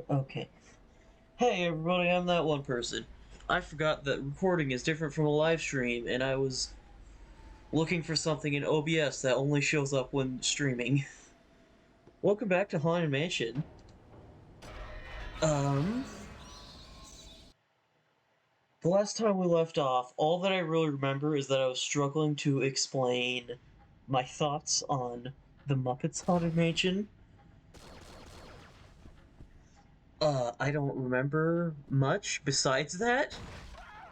Okay. Hey everybody, I'm that one person. I forgot that recording is different from a live stream, and I was looking for something in OBS that only shows up when streaming. Welcome back to Haunted Mansion. Um, the last time we left off, all that I really remember is that I was struggling to explain my thoughts on the Muppets Haunted Mansion. I don't remember much besides that.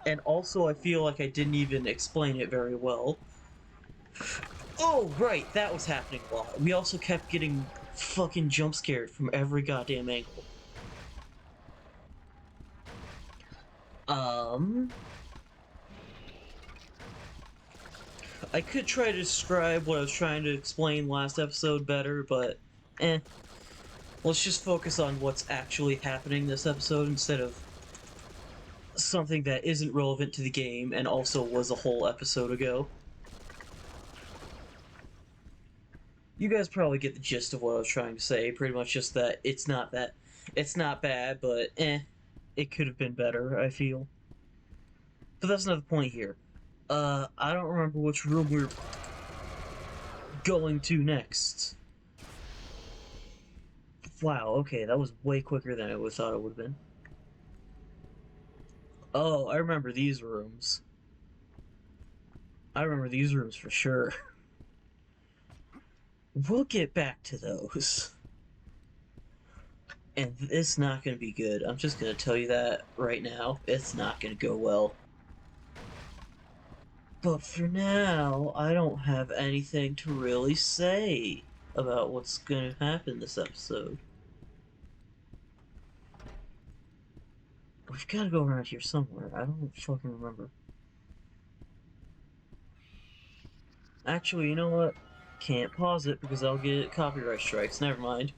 And also, I feel like I didn't even explain it very well. Oh, right, that was happening a lot. We also kept getting fucking jump scared from every goddamn angle. Um... I could try to describe what I was trying to explain last episode better, but eh. Let's just focus on what's actually happening this episode instead of something that isn't relevant to the game and also was a whole episode ago. You guys probably get the gist of what I was trying to say, pretty much just that it's not bad, but it could have been better, I feel. But that's not the point here. I don't remember which room we're going to next. Wow, okay, that was way quicker than I would thought it would have been. Oh, I remember these rooms. I remember these rooms for sure. We'll get back to those. And it's not gonna be good. I'm just gonna tell you that right now. It's not gonna go well. But for now, I don't have anything to really say about what's gonna happen this episode. We've gotta go around here somewhere. I don't fucking remember. Actually, you know what? Can't pause it because I'll get copyright strikes. Never mind.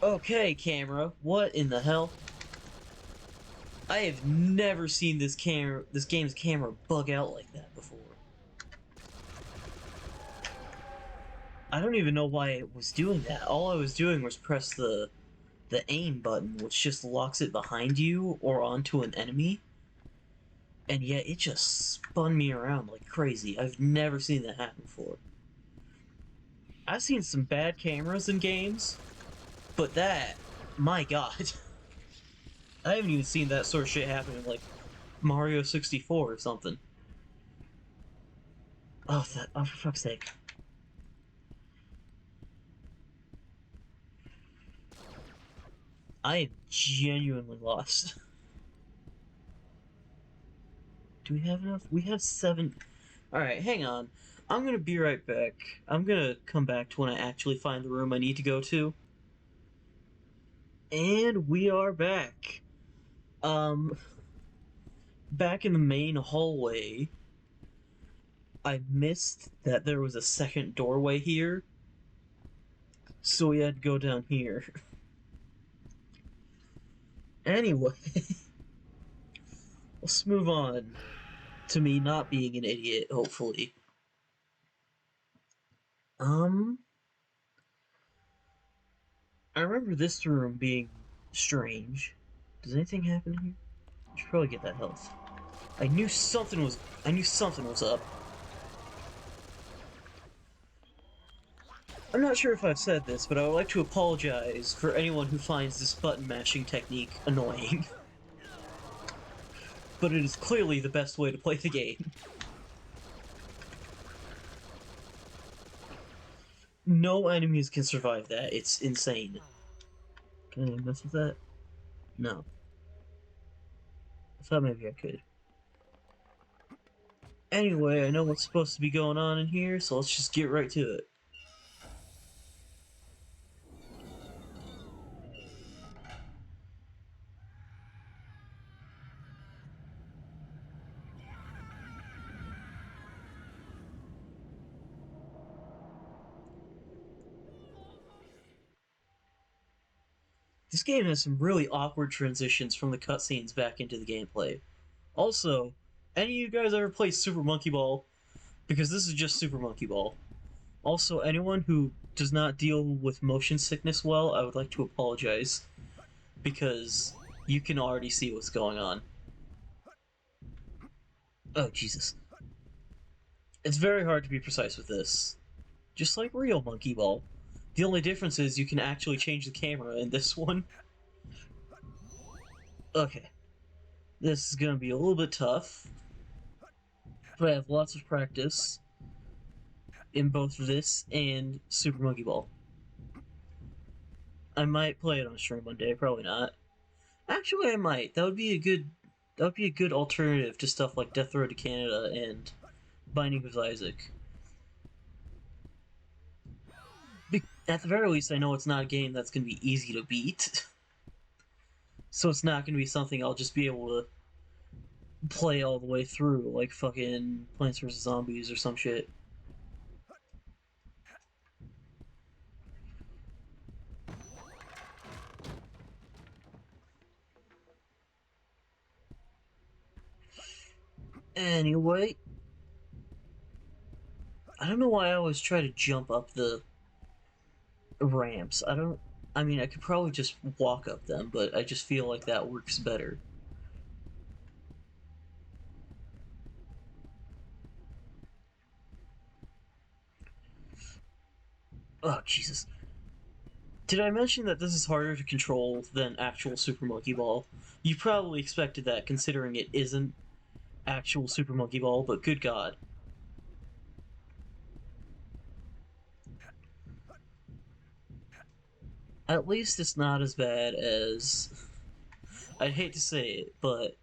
Okay, camera. What in the hell? I have never seen this game's camera bug out like that before. I don't even know why it was doing that. All I was doing was press the aim button, which just locks it behind you or onto an enemy. And yet it just spun me around like crazy. I've never seen that happen before. I've seen some bad cameras in games, but that, my god. I haven't even seen that sort of shit happen in like Mario 64 or something. Oh, for fuck's sake. I am genuinely lost. Do we have enough? We have 7. Alright, hang on. I'm gonna be right back. I'm gonna come back to when I actually find the room I need to go to. And we are back. Back in the main hallway, I missed that there was a second doorway here. So we had to go down here. Anyway, let's move on to me not being an idiot, hopefully. I remember this room being strange. Does anything happen here? I should probably get that health. I knew something was up. I'm not sure if I've said this, but I would like to apologize for anyone who finds this button mashing technique annoying. But it is clearly the best way to play the game. No enemies can survive that. It's insane. Can I mess with that? No. I thought maybe I could. Anyway, I know what's supposed to be going on in here, so let's just get right to it. This game has some really awkward transitions from the cutscenes back into the gameplay. Also, any of you guys ever play Super Monkey Ball? Because this is just Super Monkey Ball. Also, anyone who does not deal with motion sickness well, I would like to apologize. because you can already see what's going on. Oh, Jesus. It's very hard to be precise with this. Just like real Monkey Ball. The only difference is you can actually change the camera in this one. Okay. This is gonna be a little bit tough. But I have lots of practice in both this and Super Monkey Ball. I might play it on stream one day, probably not. Actually, I might. That would be a good alternative to stuff like Death Road to Canada and Binding of Isaac. At the very least, I know it's not a game that's going to be easy to beat. So it's not going to be something I'll just be able to play all the way through, like fucking Plants vs. Zombies or some shit. Anyway, I don't know why I always try to jump up the ramps. I mean, I could probably just walk up them, but I just feel like that works better. Oh, Jesus. Did I mention that this is harder to control than actual Super Monkey Ball? You probably expected that, considering it isn't actual Super Monkey Ball, but good god. At least it's not as bad as... I'd hate to say it, but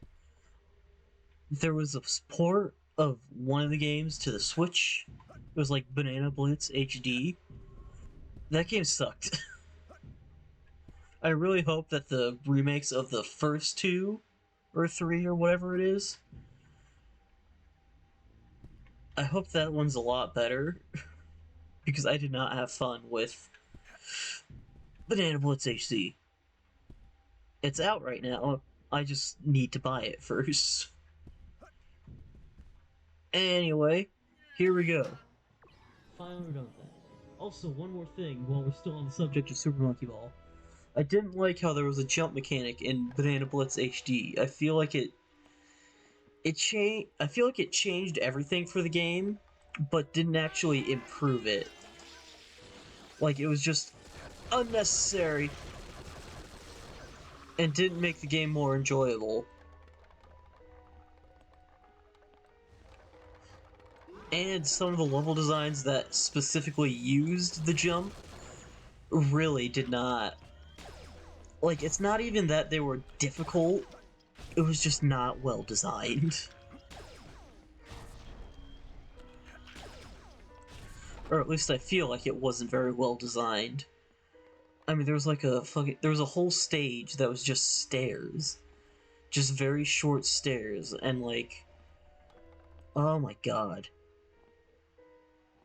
there was a port of one of the games to the Switch. It was like Banana Blitz HD. That game sucked. I really hope that the remakes of the first two, or three, or whatever it is, I hope that one's a lot better, because I did not have fun with Banana Blitz HD. It's out right now, I just need to buy it first. Anyway, here we go. Finally done with that. Also, one more thing while we're still on the subject of Super Monkey Ball. I didn't like how there was a jump mechanic in Banana Blitz HD. I feel like it changed everything for the game, but didn't actually improve it. Like, it was just unnecessary and didn't make the game more enjoyable. And some of the level designs that specifically used the jump really did not. Like, it's not even that they were difficult, it was just not well designed. Or at least I feel like it wasn't very well designed. I mean, there was like there was a whole stage that was just stairs. Just very short stairs, and like... Oh my god.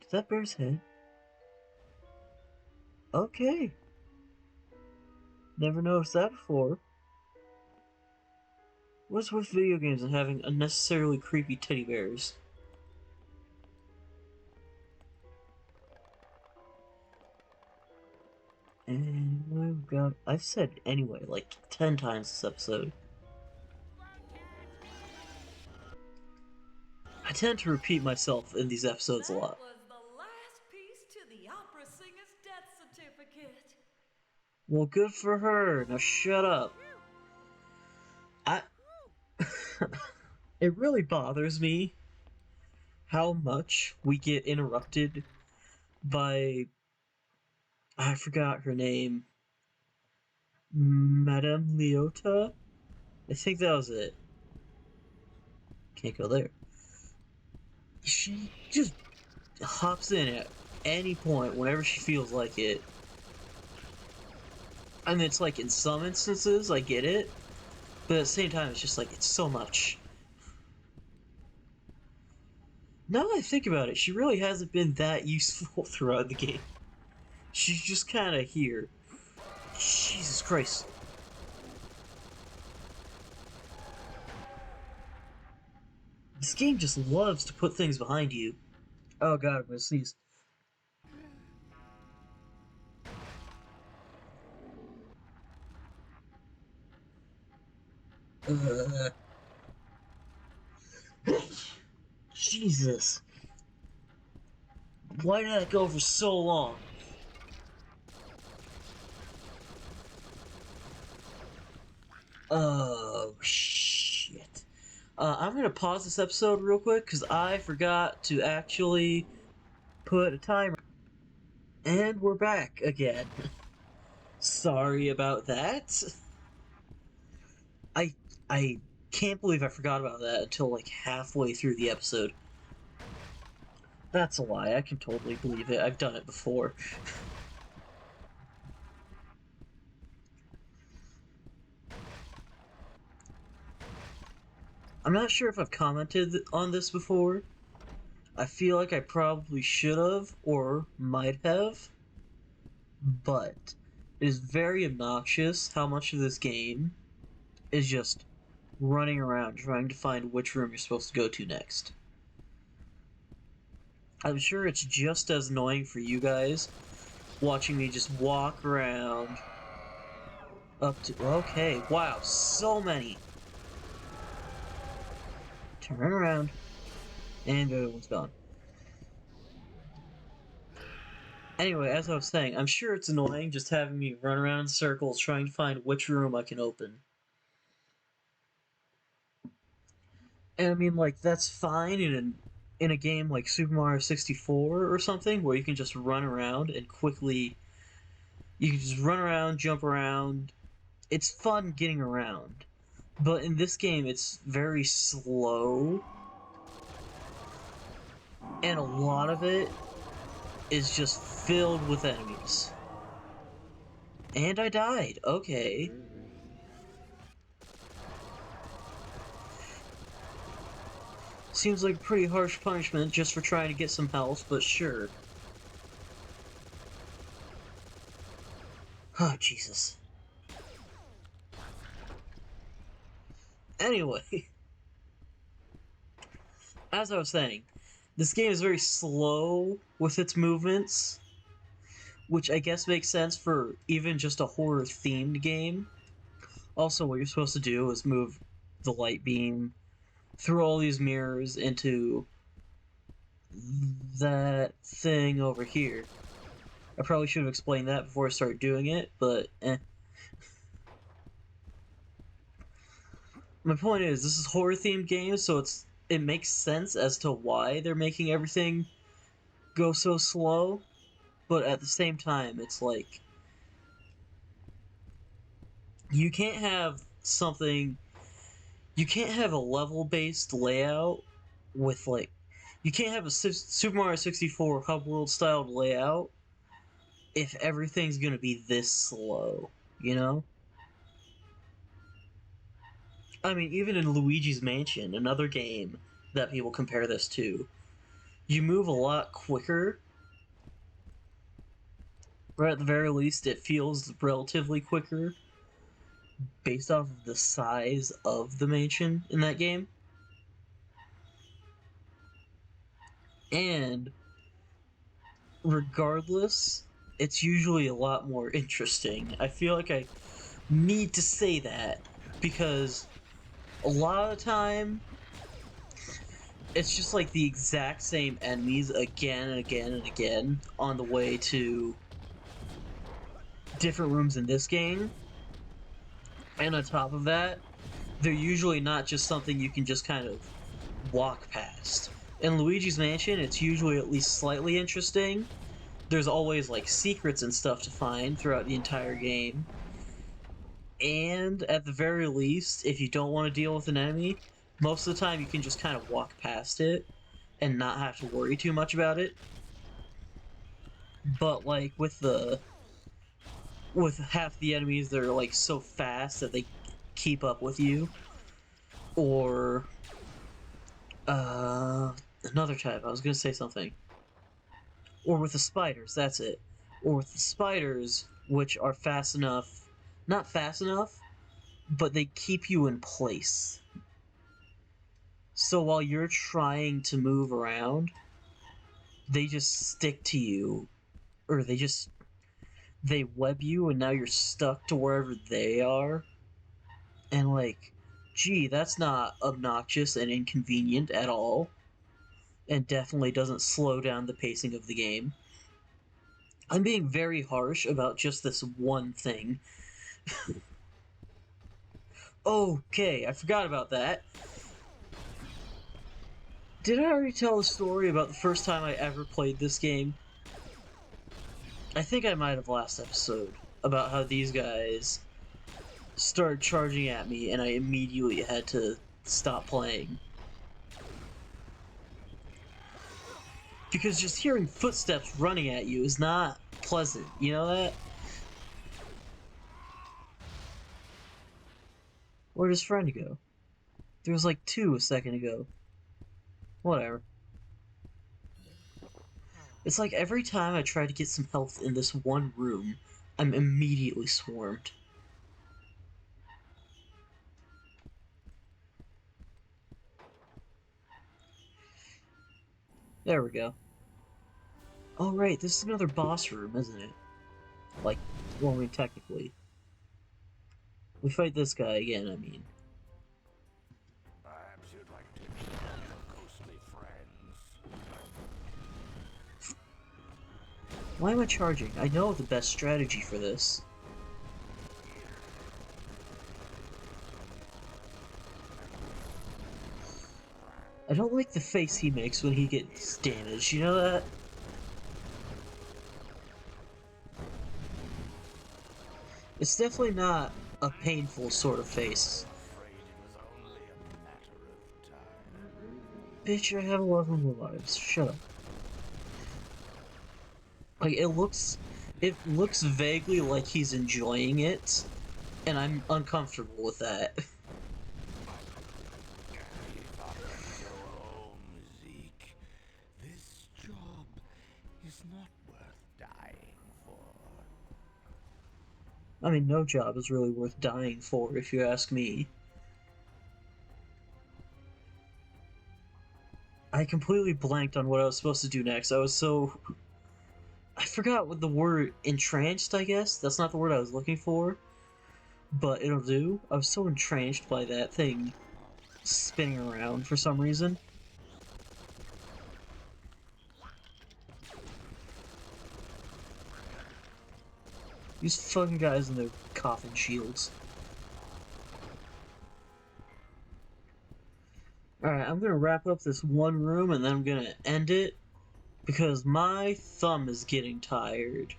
Is that Bear's head? Okay. Never noticed that before. What's with video games and having unnecessarily creepy teddy bears? Anyway, we've got... I've said anyway like 10 times this episode. I tend to repeat myself in these episodes a lot. That was the last piece to the opera singer's death certificate. Well, good for her. Now shut up. I... It really bothers me how much we get interrupted by... I forgot her name. Madame Leota? I think that was it. Can't go there. She just hops in at any point whenever she feels like it. I mean, it's like in some instances, I get it, but at the same time, it's just like, it's so much. Now that I think about it, she really hasn't been that useful throughout the game. She's just kind of here. Jesus Christ. This game just loves to put things behind you. Oh god, I'm gonna sneeze. Uh, Jesus. Why did that go for so long? Oh, shit. I'm gonna pause this episode real quick because I forgot to actually put a timer. And we're back again. Sorry about that. I I can't believe I forgot about that until like halfway through the episode. That's a lie. I can totally believe it. I've done it before. I'm not sure if I've commented on this before. I feel like I probably should have or might have, but it is very obnoxious how much of this game is just running around trying to find which room you're supposed to go to next. I'm sure it's just as annoying for you guys watching me just walk around up to. Okay, wow, so many. Turn around, and the other one's gone. Anyway, as I was saying, I'm sure it's annoying just having me run around in circles trying to find which room I can open. And I mean, like, that's fine in a game like Super Mario 64 or something, where you can just run around and quickly. You can just run around, jump around. It's fun getting around. But in this game, it's very slow, and a lot of it is just filled with enemies. And I died. Okay. Seems like a pretty harsh punishment just for trying to get some health, but sure. Oh, Jesus. Anyway, as I was saying, this game is very slow with its movements, which I guess makes sense for even just a horror-themed game. Also, what you're supposed to do is move the light beam through all these mirrors into that thing over here. I probably should have explained that before I started doing it, but eh. My point is, this is horror-themed game, so it makes sense as to why they're making everything go so slow, but at the same time, it's like you can't have something. You can't have a level-based layout with like. You can't have a Super Mario 64 hub world styled layout if everything's gonna be this slow, you know? I mean, even in Luigi's Mansion, another game that people compare this to, you move a lot quicker, or at the very least, it feels relatively quicker based off of the size of the mansion in that game. And regardless, it's usually a lot more interesting. I feel like I need to say that because a lot of the time it's just like the exact same enemies again and again and again on the way to different rooms in this game. And on top of that, they're usually not just something you can just kind of walk past. In Luigi's Mansion, it's usually at least slightly interesting. There's always like secrets and stuff to find throughout the entire game. And at the very least, if you don't want to deal with an enemy, most of the time you can just kind of walk past it and not have to worry too much about it. But like with half the enemies that are like so fast that they keep up with you, or another type. I was gonna say something. Or with the spiders, that's it. Or with the spiders, which are fast enough, not fast enough, but they keep you in place. So while you're trying to move around, they just stick to you, or they web you, and now you're stuck to wherever they are. And like, Gee, that's not obnoxious and inconvenient at all, and definitely doesn't slow down the pacing of the game. I'm being very harsh about just this one thing. Okay, I forgot about that. Did I already tell the story about the first time I ever played this game? I think I might have last episode, about how these guys started charging at me and I immediately had to stop playing. Because just hearing footsteps running at you is not pleasant, you know that? Where'd his friend go? There was like two a second ago. Whatever. It's like every time I try to get some health in this one room, I'm immediately swarmed. There we go. Oh right, this is another boss room, isn't it? Like, well, I mean, technically. We fight this guy again, I mean. Perhaps you'd like to examine your ghostly friends. Why am I charging? I know the best strategy for this. I don't like the face he makes when he gets damaged, you know that? It's definitely not a painful sort of face. Afraid it was only a matter of time. Bitch, I have 11 more lives. Shut up. Like, it looks vaguely like he's enjoying it, and I'm uncomfortable with that. Give up and go home, Zeke. This job is not worth dying for. I mean, no job is really worth dying for, if you ask me. I completely blanked on what I was supposed to do next. I forgot what the word entranced, I guess? That's not the word I was looking for, but it'll do. I was so entranced by that thing spinning around for some reason. These fucking guys in their coffin shields. Alright, I'm gonna wrap up this one room and then I'm gonna end it because my thumb is getting tired.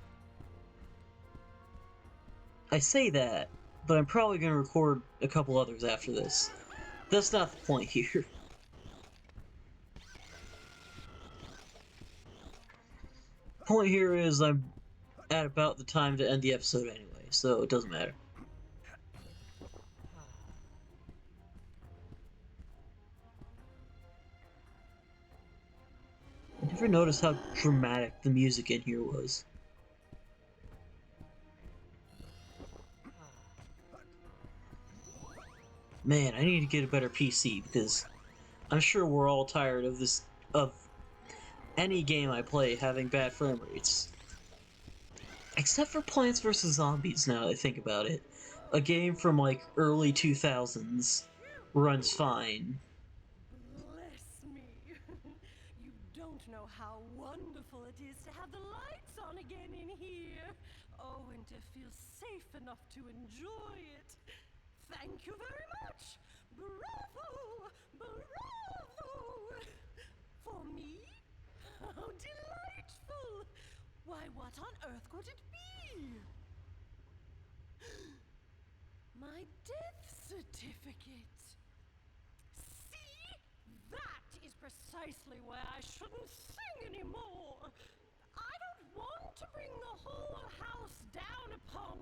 I say that, but I'm probably gonna record a couple others after this. That's not the point here. Point here is I'm at about the time to end the episode anyway, so it doesn't matter. I never noticed how dramatic the music in here was. Man, I need to get a better PC because I'm sure we're all tired of any game I play having bad frame rates. Except for Plants vs. Zombies, now that I think about it. A game from, like, early 2000s runs fine. Bless me. You don't know how wonderful it is to have the lights on again in here. Oh, and to feel safe enough to enjoy it. Thank you very much. Bravo! Bravo! For me? How delightful! Why, what on earth could it be? My death certificate. See? That is precisely why I shouldn't sing anymore. I don't want to bring the whole house down upon.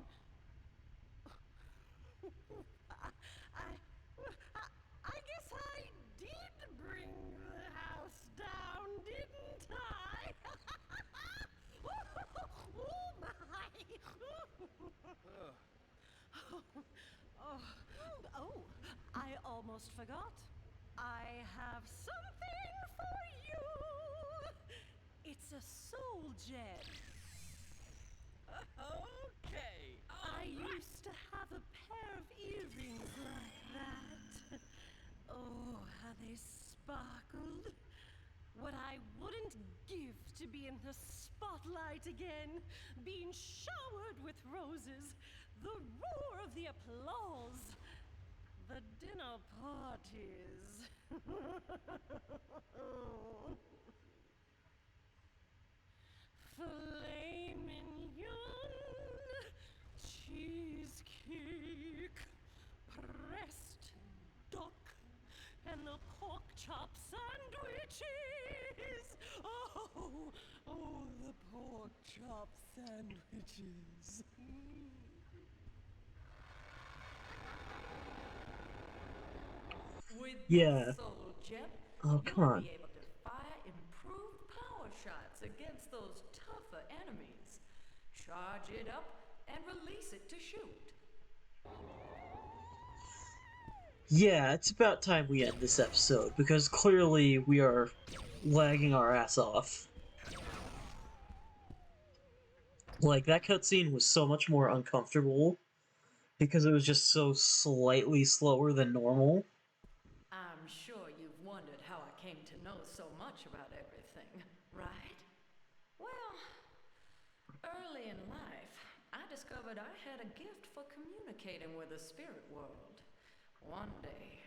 I guess I did bring the house down, didn't I? Oh my! Oh, I almost forgot. I have something for you. It's a soul gem. Okay. I used to have a pair of earrings like that. sparkled. What I wouldn't give to be in the spotlight again, being showered with roses, the roar of the applause, the dinner parties. Filet mignon, cheesecake, pressed duck, and the pork chop sandwiches. Oh, the pork chop sandwiches. With Yeah. this soul gem, Oh, come you'll on. be able to fire improved power shots against those tougher enemies. Charge it up and release it to shoot. Yeah, it's about time we end this episode, because clearly we are lagging our ass off. Like, that cutscene was so much more uncomfortable, because it was just so slightly slower than normal. I'm sure you've wondered how I came to know so much about everything, right? Well, early in life, I discovered I had a gift for communicating with the spirit world. One day,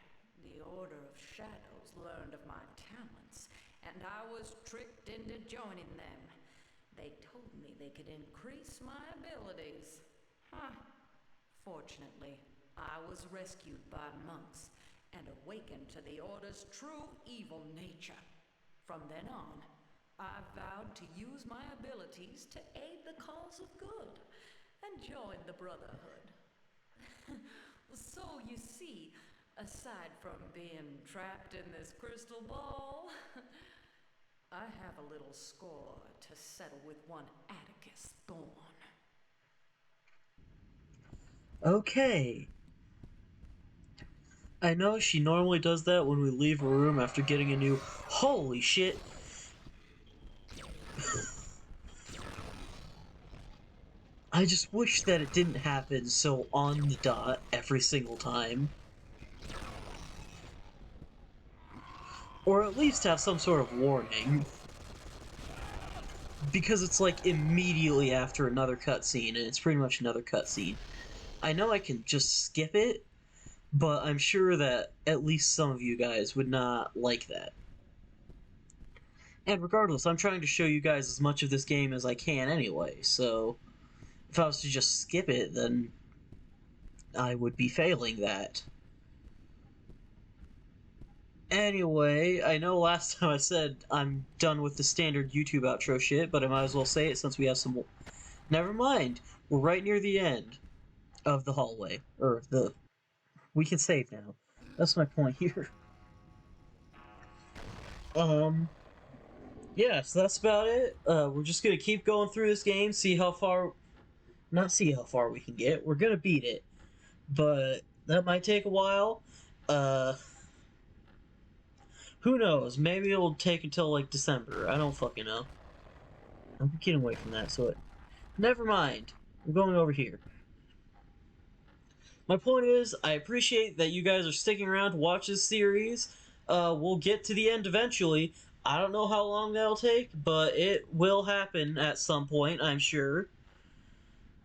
the Order of Shadows learned of my talents, and I was tricked into joining them. They told me they could increase my abilities. Huh. Fortunately, I was rescued by monks and awakened to the Order's true evil nature. From then on, I vowed to use my abilities to aid the cause of good and join the Brotherhood. So, you see, aside from being trapped in this crystal ball, I have a little score to settle with one Atticus Thorn. Okay. I know she normally does that when we leave a room after getting a new. Holy shit! I just wish that it didn't happen so on the dot every single time. Or at least have some sort of warning. Because it's like immediately after another cutscene, and it's pretty much another cutscene. I know I can just skip it, but I'm sure that at least some of you guys would not like that. And regardless, I'm trying to show you guys as much of this game as I can anyway, so if I was to just skip it, then I would be failing that. Anyway, I know last time I said I'm done with the standard YouTube outro shit, but I might as well say it since we have some more. Never mind, we're right near the end of the hallway. Or the... We can save now. That's my point here. Yeah, so that's about it. We're just gonna keep going through this game, see how far... Not see how far we can get, we're gonna beat it. But that might take a while. Who knows? Maybe it'll take until, like, December. I don't fucking know. I'm getting away from that, so never mind. I'm going over here. My point is, I appreciate that you guys are sticking around to watch this series. We'll get to the end eventually. I don't know how long that'll take, but it will happen at some point, I'm sure.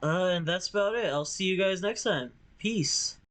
And that's about it. I'll see you guys next time. Peace.